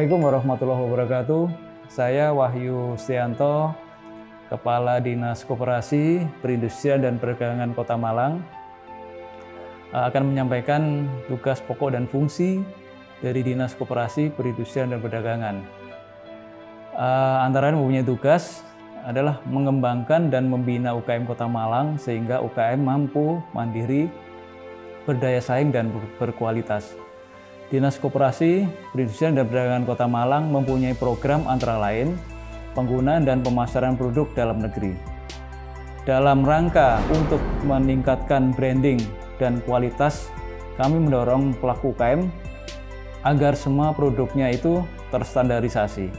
Assalamualaikum warahmatullahi wabarakatuh. Saya Wahyu Setianto, Kepala Dinas Koperasi, Perindustrian dan Perdagangan Kota Malang, akan menyampaikan tugas pokok dan fungsi dari Dinas Koperasi, Perindustrian dan Perdagangan. Antara lain mempunyai tugas adalah mengembangkan dan membina UKM Kota Malang sehingga UKM mampu mandiri, berdaya saing dan berkualitas. Dinas Koperasi, Perindustrian dan Perdagangan Kota Malang mempunyai program antara lain penggunaan dan pemasaran produk dalam negeri. Dalam rangka untuk meningkatkan branding dan kualitas, kami mendorong pelaku UKM agar semua produknya itu terstandarisasi.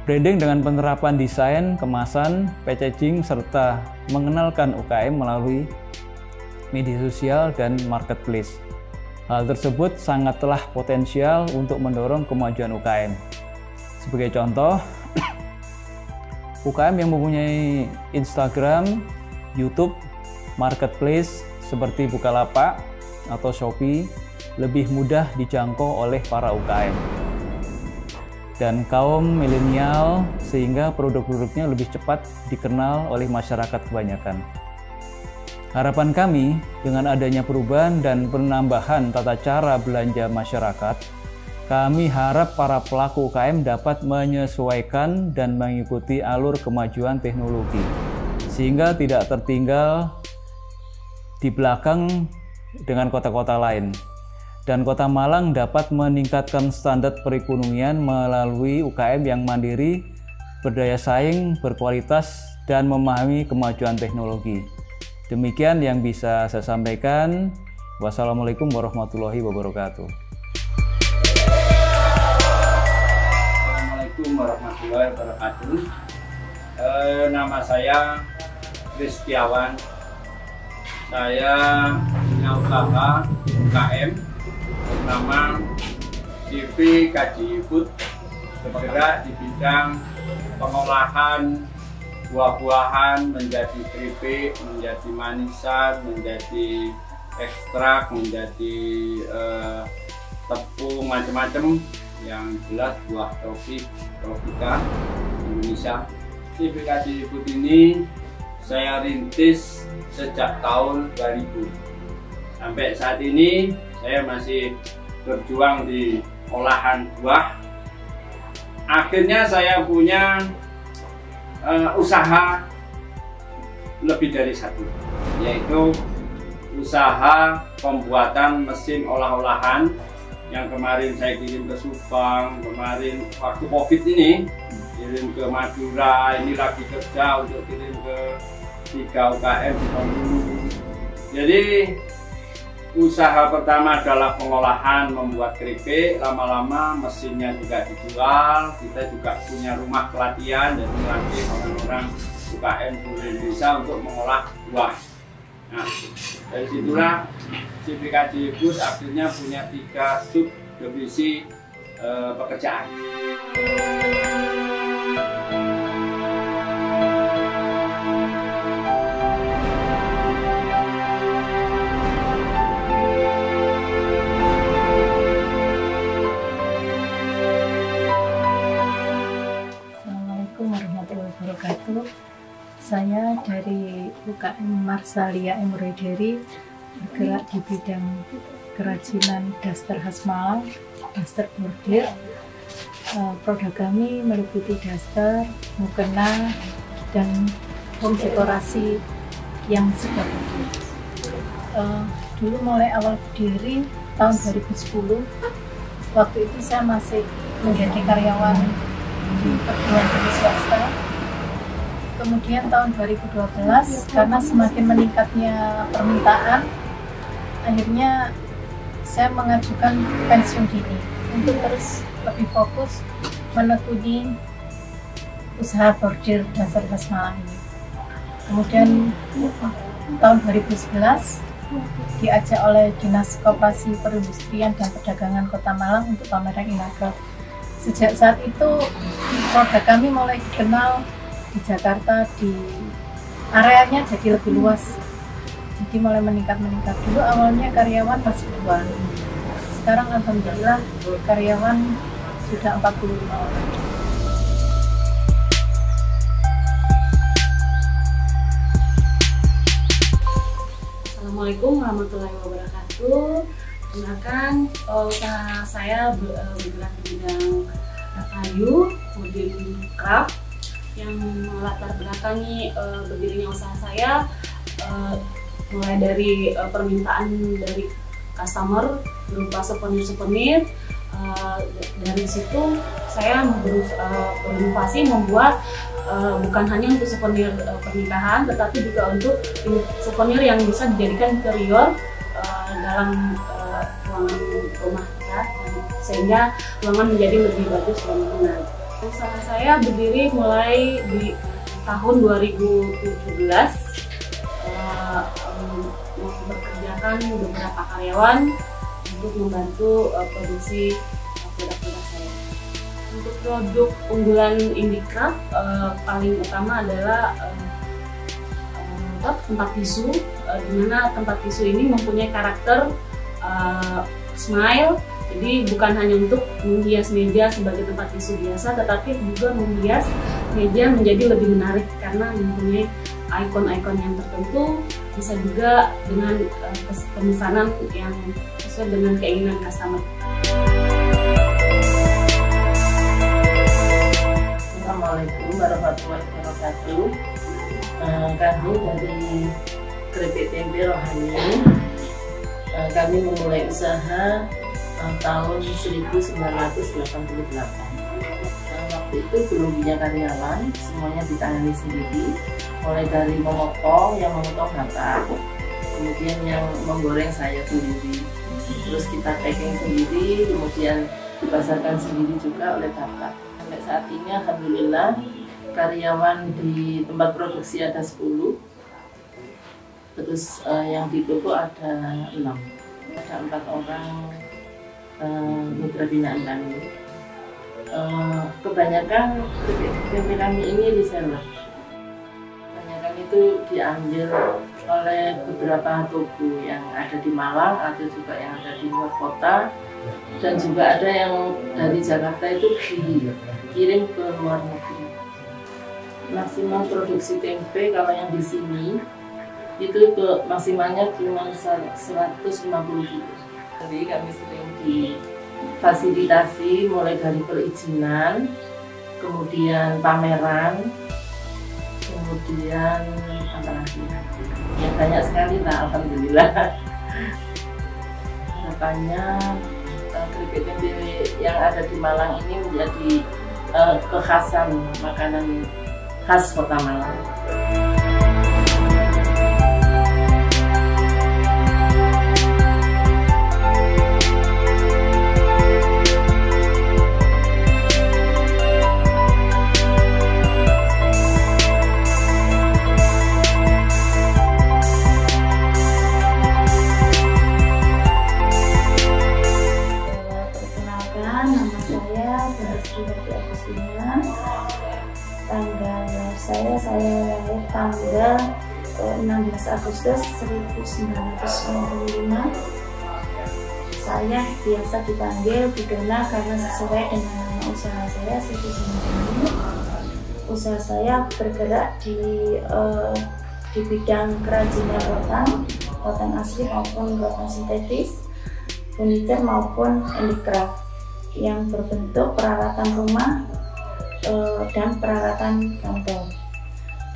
Branding dengan penerapan desain, kemasan, packaging, serta mengenalkan UKM melalui media sosial dan marketplace. Hal tersebut sangatlah potensial untuk mendorong kemajuan UKM. Sebagai contoh, UKM yang mempunyai Instagram, YouTube, marketplace seperti Bukalapak atau Shopee lebih mudah dijangkau oleh para UKM dan kaum milenial sehingga produk-produknya lebih cepat dikenal oleh masyarakat kebanyakan. Harapan kami dengan adanya perubahan dan penambahan tata cara belanja masyarakat, kami harap para pelaku UKM dapat menyesuaikan dan mengikuti alur kemajuan teknologi, sehingga tidak tertinggal di belakang dengan kota-kota lain. Dan Kota Malang dapat meningkatkan standar perekonomian melalui UKM yang mandiri, berdaya saing, berkualitas, dan memahami kemajuan teknologi. Demikian yang bisa saya sampaikan. Wassalamualaikum warahmatullahi wabarakatuh. Assalamualaikum warahmatullahi wabarakatuh. Nama saya Kristiawan. Saya punya usaha UKM bernama CV Kaji Food, bergerak di bidang pengolahan buah-buahan menjadi keripik, menjadi manisan, menjadi ekstrak, menjadi tepung, macam-macam yang jelas buah tropika Indonesia. CV Food ini saya rintis sejak tahun 2000. Sampai saat ini saya masih berjuang di olahan buah. Akhirnya saya punya usaha lebih dari satu, yaitu usaha pembuatan mesin olah-olahan yang kemarin saya kirim ke Subang, kemarin waktu COVID ini kirim ke Madura, ini lagi kerja untuk kirim ke 3 UKM di Bengkulu. Jadi usaha pertama adalah pengolahan membuat keripik, lama-lama mesinnya juga dijual, kita juga punya rumah pelatihan dan melatih orang-orang UKM seluruh Indonesia untuk mengolah buah. Nah, dari situlah CV Kaji Food akhirnya punya 3 sub divisi pekerjaan. Saya dari UKM Marsalia Embroidery bergerak di bidang kerajinan daster khas Malang, daster bordir. Produk kami meliputi daster, mukena, dan home dekorasi yang sebagainya. Dulu mulai awal berdiri tahun 2010, waktu itu saya masih menjadi karyawan di perguruan tinggi swasta. Kemudian tahun 2012, karena semakin meningkatnya permintaan, akhirnya saya mengajukan pensiun dini untuk terus lebih fokus menekuni usaha bordir daster khas Malang ini. Kemudian tahun 2011 diajak oleh Dinas Koperasi, Perindustrian dan Perdagangan Kota Malang untuk pameran Inagraf. Sejak saat itu produk kami mulai dikenal di Jakarta, di areanya jadi lebih luas, jadi mulai meningkat. Dulu awalnya karyawan masih 2, sekarang alhamdulillah karyawan sudah 45 orang. Assalamualaikum warahmatullahi wabarakatuh. Perkenalkan, usaha saya bergerak di bidang kayu, wooden craft, yang melatar belakangi berdirinya usaha saya mulai dari permintaan dari customer berupa souvenir. Dari situ saya berinovasi membuat bukan hanya untuk souvenir pernikahan, tetapi juga untuk souvenir yang bisa dijadikan interior dalam ruangan rumah ya, sehingga ruangan menjadi lebih bagus dan menarik. Usaha saya berdiri mulai di tahun 2017, mempekerjakan beberapa karyawan untuk membantu produksi produk-produk saya. Untuk produk unggulan Indicraft paling utama adalah tempat tisu, di mana tempat tisu ini mempunyai karakter smile. Jadi bukan hanya untuk menghias meja sebagai tempat tisu biasa, tetapi juga menghias meja menjadi lebih menarik karena mempunyai ikon-ikon yang tertentu, bisa juga dengan pemesanan yang sesuai dengan keinginan customer. Assalamualaikum warahmatullahi wabarakatuh. Kami dari Keripik Tempe Rohani, kami memulai usaha tahun 1988. Waktu itu belum punya karyawan, semuanya ditangani sendiri. Mulai dari memotong, yang memotong bapak, kemudian yang menggoreng saya sendiri. Terus kita packing sendiri, kemudian dipasarkan sendiri juga oleh bapak. Sampai saat ini alhamdulillah karyawan di tempat produksi ada 10. Terus yang di toko ada 6. Ada 4 orang mitra binaan kami. Kebanyakan tempe kami ini reseller. Kebanyakan itu diambil oleh beberapa toko yang ada di Malang atau juga yang ada di luar kota, dan juga ada yang dari Jakarta itu dikirim ke luar negeri. Maksimal produksi tempe kalau yang di sini itu maksimalnya cuma 150 kilo. Jadi kami sering difasilitasi mulai dari perizinan, kemudian pameran, kemudian apa lagi? Ya banyak sekali lah, alhamdulillah. Harapannya keripik tempe yang ada di Malang ini menjadi kekhasan makanan khas Kota Malang. Saya lahir tanggal 16 Agustus 1995. Saya biasa dipanggil Bu Dona karena sesuai dengan nama usaha saya, Siti Sinodini. Usaha saya bergerak di bidang kerajinan rotan asli maupun rotan sintetis, furniture maupun handicraft yang berbentuk peralatan rumah dan peralatan kantor.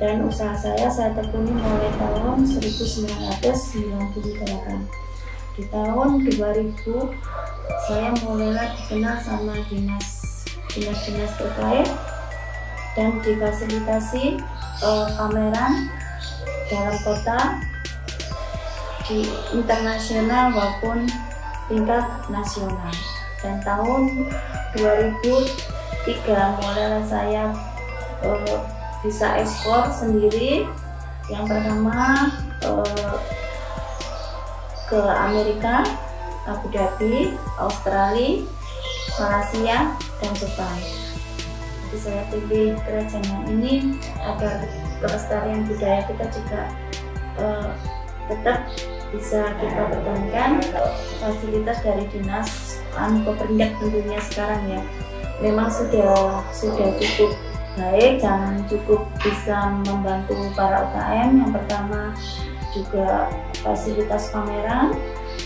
Dan usaha saya tekuni mulai tahun 1998. Di tahun 2000 saya mulailah dikenal sama dinas terkait dan difasilitasi pameran dalam kota, di internasional maupun tingkat nasional. Dan tahun 2003 mulailah saya bisa ekspor sendiri. Yang pertama ke Amerika, Abu Dhabi, Australia, Malaysia, dan Jepang. Jadi saya pilih kerajaan ini agar kelestarian budaya kita juga tetap bisa kita pertahankan. Fasilitas dari dinas Koperindak tentunya sekarang ya, memang sudah cukup baik dan cukup bisa membantu para UKM. Yang pertama juga fasilitas pameran,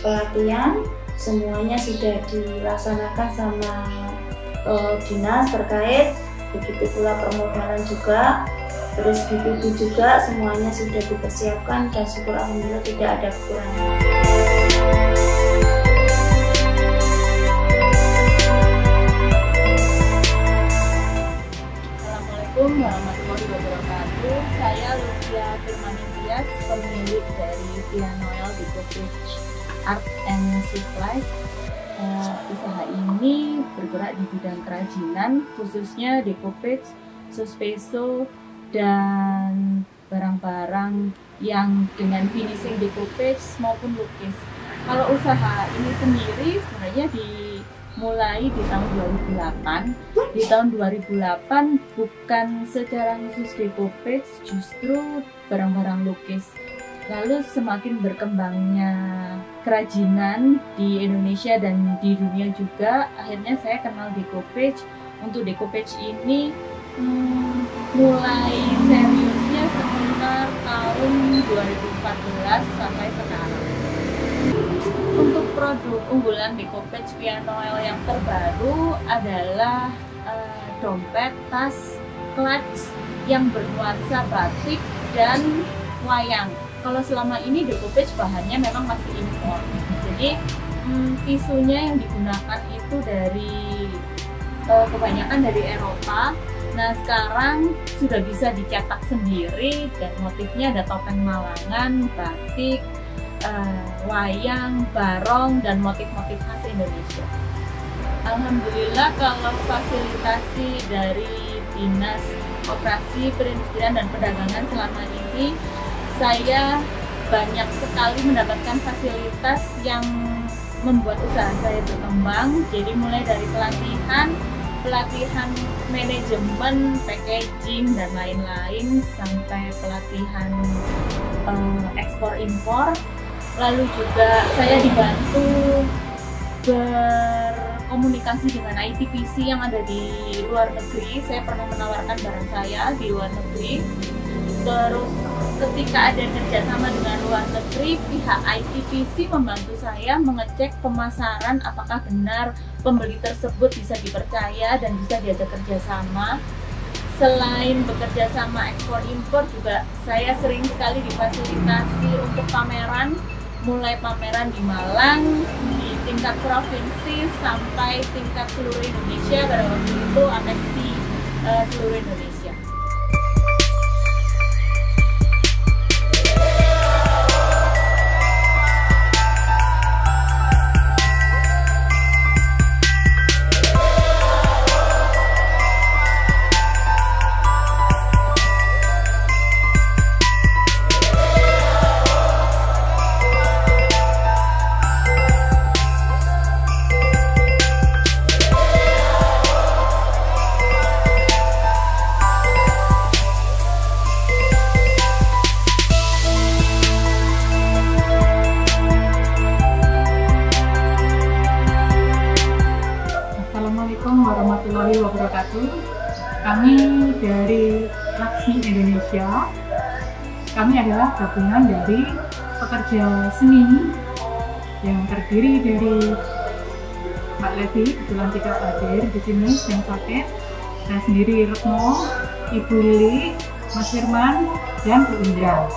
pelatihan, semuanya sudah dilaksanakan sama dinas terkait. Begitu pula permodalan juga, terus BPB juga, semuanya sudah dipersiapkan dan syukur alhamdulillah tidak ada kekurangan. Assalamualaikum warahmatullahi wabarakatuh. Saya Lucia Firmanintias, pemilik dari Via Noel Decopage Art and Supplies. Usaha ini bergerak di bidang kerajinan, khususnya decopage, suspenso, dan barang-barang yang dengan finishing decopage maupun lukis. Kalau usaha ini sendiri sebenarnya dimulai di tahun 2008. Di tahun 2008 bukan secara khusus decopage, justru barang-barang lukis. Lalu semakin berkembangnya kerajinan di Indonesia dan di dunia juga, akhirnya saya kenal decopage. Untuk decopage ini mulai seriusnya sekitar tahun 2014 sampai sekarang. Untuk produk unggulan decopage Via Noel yang terbaru adalah dompet, tas, clutch yang bernuansa batik dan wayang. Kalau selama ini decopage bahannya memang masih impor, jadi tisunya yang digunakan itu dari kebanyakan dari Eropa. Nah sekarang sudah bisa dicetak sendiri dan motifnya ada topeng Malangan, batik, wayang, barong, dan motif-motif khas Indonesia. Alhamdulillah kalau fasilitasi dari Dinas Koperasi, Perindustrian, dan Perdagangan selama ini saya banyak sekali mendapatkan fasilitas yang membuat usaha saya berkembang. Jadi mulai dari pelatihan manajemen, packaging, dan lain-lain, sampai pelatihan ekspor impor. Lalu juga saya dibantu berkomunikasi dengan ITPC yang ada di luar negeri. Saya pernah menawarkan barang saya di luar negeri. Terus ketika ada kerjasama dengan luar negeri, pihak ITPC membantu saya mengecek pemasaran apakah benar pembeli tersebut bisa dipercaya dan bisa diajak kerjasama. Selain bekerja sama ekspor impor juga saya sering sekali difasilitasi untuk pameran, mulai pameran di Malang, di tingkat provinsi sampai tingkat seluruh Indonesia. Pada waktu itu apeksi seluruh Indonesia. warahmatullahi wabarakatuh. Kami dari Laksmi Indonesia. Kami adalah gabungan dari pekerja seni yang terdiri dari Mbak Levi, kebetulan tidak hadir di sini, yang sakit. Saya sendiri Retno, Ibu Lili, Mas Firman, dan Bu Indra.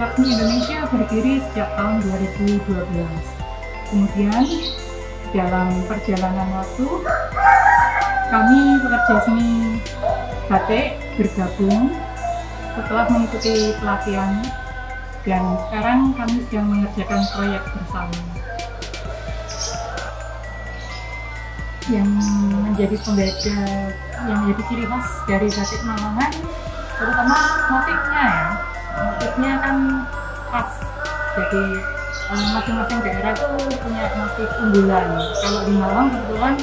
Laksmi Indonesia berdiri sejak tahun 2012. Kemudian dalam perjalanan waktu, kami pekerja seni batik bergabung setelah mengikuti pelatihan, dan sekarang kami sedang mengerjakan proyek bersama. Yang menjadi pembeda, yang menjadi ciri khas dari batik Malangan, terutama motifnya ya. Motifnya kan khas, jadi masing-masing daerah itu punya motif unggulan. Kalau di Malang kebetulan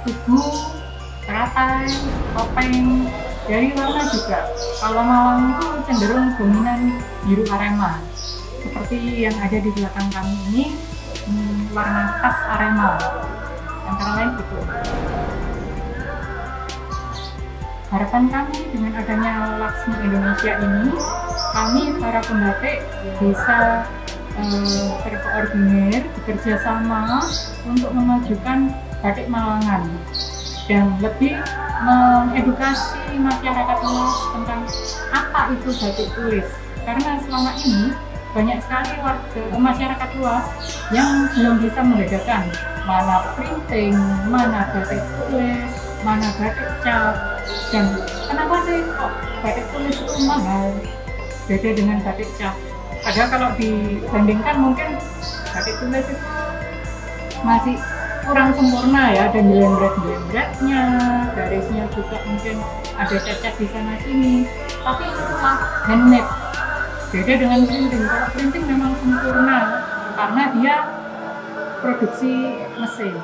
tugu, teratai, topeng, dari warna juga. Kalau Malang itu cenderung dominan biru Arema, seperti yang ada di belakang kami ini, warna khas Arema. antara lain itu. Harapan kami dengan adanya Laksmi Indonesia ini, kami para pembatik bisa berkoordinir, bekerja sama untuk memajukan batik Malangan dan lebih mengedukasi masyarakat luas tentang apa itu batik tulis. Karena selama ini banyak sekali masyarakat luas yang belum bisa membedakan mana printing, mana batik tulis, mana batik cap, dan kenapa sih kok batik tulis itu mahal beda dengan batik cap. Padahal kalau dibandingkan mungkin batik tulis itu masih kurang sempurna ya, ada jembret-jembretnya, garisnya juga mungkin ada cacat di sana sini, tapi itu mah handmade. Beda dengan printing. Kalau printing memang sempurna karena dia produksi mesin.